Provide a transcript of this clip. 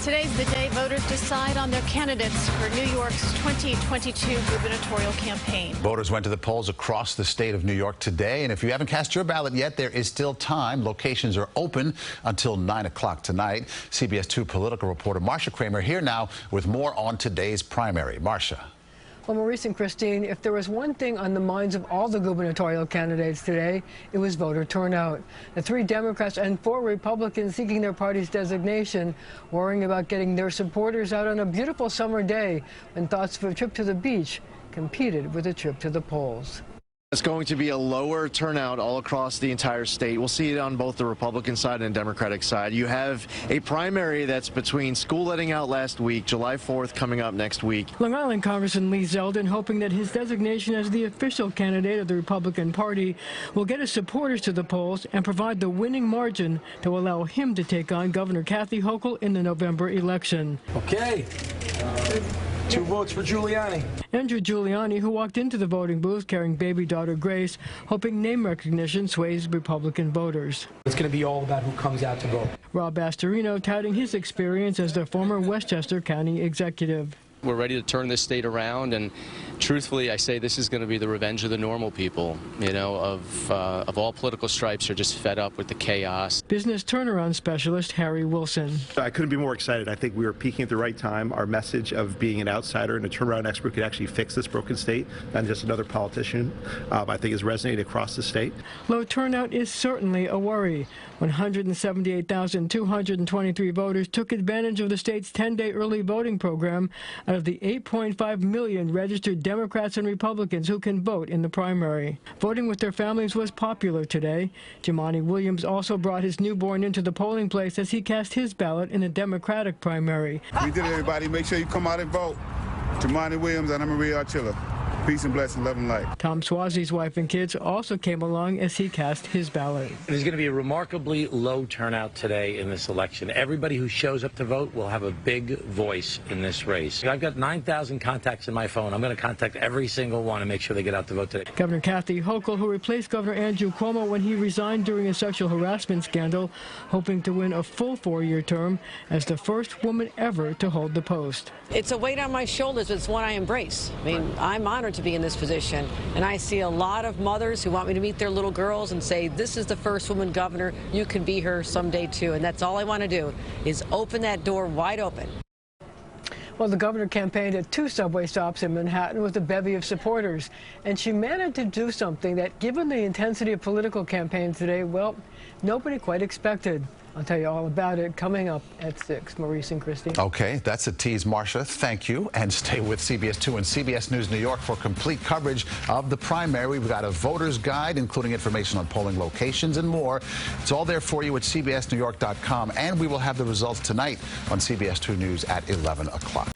Today's the day voters decide on their candidates for New York's 2022 gubernatorial campaign. Voters went to the polls across the state of New York today, and if you haven't cast your ballot yet, there is still time. Locations are open until 9 o'clock tonight. CBS 2 political reporter Marcia Kramer here now with more on today's primary. Marcia. Well, Maurice and Christine, if there was one thing on the minds of all the gubernatorial candidates today, it was voter turnout. The 3 Democrats and 4 Republicans seeking their party's designation, worrying about getting their supporters out on a beautiful summer day when thoughts of a trip to the beach competed with a trip to the polls. It's going to be a lower turnout all across the entire state. We'll see it on both the Republican side and Democratic side. You have a primary that's between school letting out last week, July 4th coming up next week. Long Island Congressman Lee Zeldin hoping that his designation as the official candidate of the Republican Party will get his supporters to the polls and provide the winning margin to allow him to take on Governor Kathy Hochul in the November election. Okay. 2 votes for Giuliani. Andrew Giuliani, who walked into the voting booth carrying baby daughter Grace, hoping name recognition sways Republican voters. It's going to be all about who comes out to vote. Rob Astorino touting his experience as the former Westchester County executive. We're ready to turn this state around, and truthfully, I say this is going to be the revenge of the normal people, you know, of all political stripes are just fed up with the chaos. Business turnaround specialist Harry Wilson. I couldn't be more excited. I think we were peaking at the right time. Our message of being an outsider and a turnaround expert could actually fix this broken state, not just another politician, I think has resonated across the state. Low turnout is certainly a worry. 178,223 voters took advantage of the state's 10-day early voting program out of the 8.5 million registered Democrats and Republicans who can vote in the primary. Voting with their families was popular today. Jumaane Williams also brought his newborn into the polling place as he cast his ballot in a Democratic primary. We did it, everybody. Make sure you come out and vote. Jumaane Williams and Marie Archilla. Peace and blessing, love and light. Tom Swazi's wife and kids also came along as he cast his ballot. There's going to be a remarkably low turnout today in this election. Everybody who shows up to vote will have a big voice in this race. I've got 9,000 contacts in my phone. I'm going to contact every single one and make sure they get out to vote today. Governor Kathy Hochul, who replaced Governor Andrew Cuomo when he resigned during a sexual harassment scandal, hoping to win a full 4-year term as the first woman ever to hold the post. It's a weight on my shoulders. It's one I embrace. I mean, I'm honored to be in this position, and I see a lot of mothers who want me to meet their little girls and say, this is the first woman governor, you can be her someday too, and that's all I want to do is open that door wide open. Well, the governor campaigned at 2 subway stops in Manhattan with a bevy of supporters, and she managed to do something that, given the intensity of political campaigns today, well, nobody quite expected. I'll tell you all about it coming up at 6. Maurice and Christine. Okay, that's a tease, Marcia. Thank you. And stay with CBS 2 and CBS News New York for complete coverage of the primary. We've got a voter's guide, including information on polling locations and more. It's all there for you at cbsnewyork.com. And we will have the results tonight on CBS 2 News at 11 o'clock.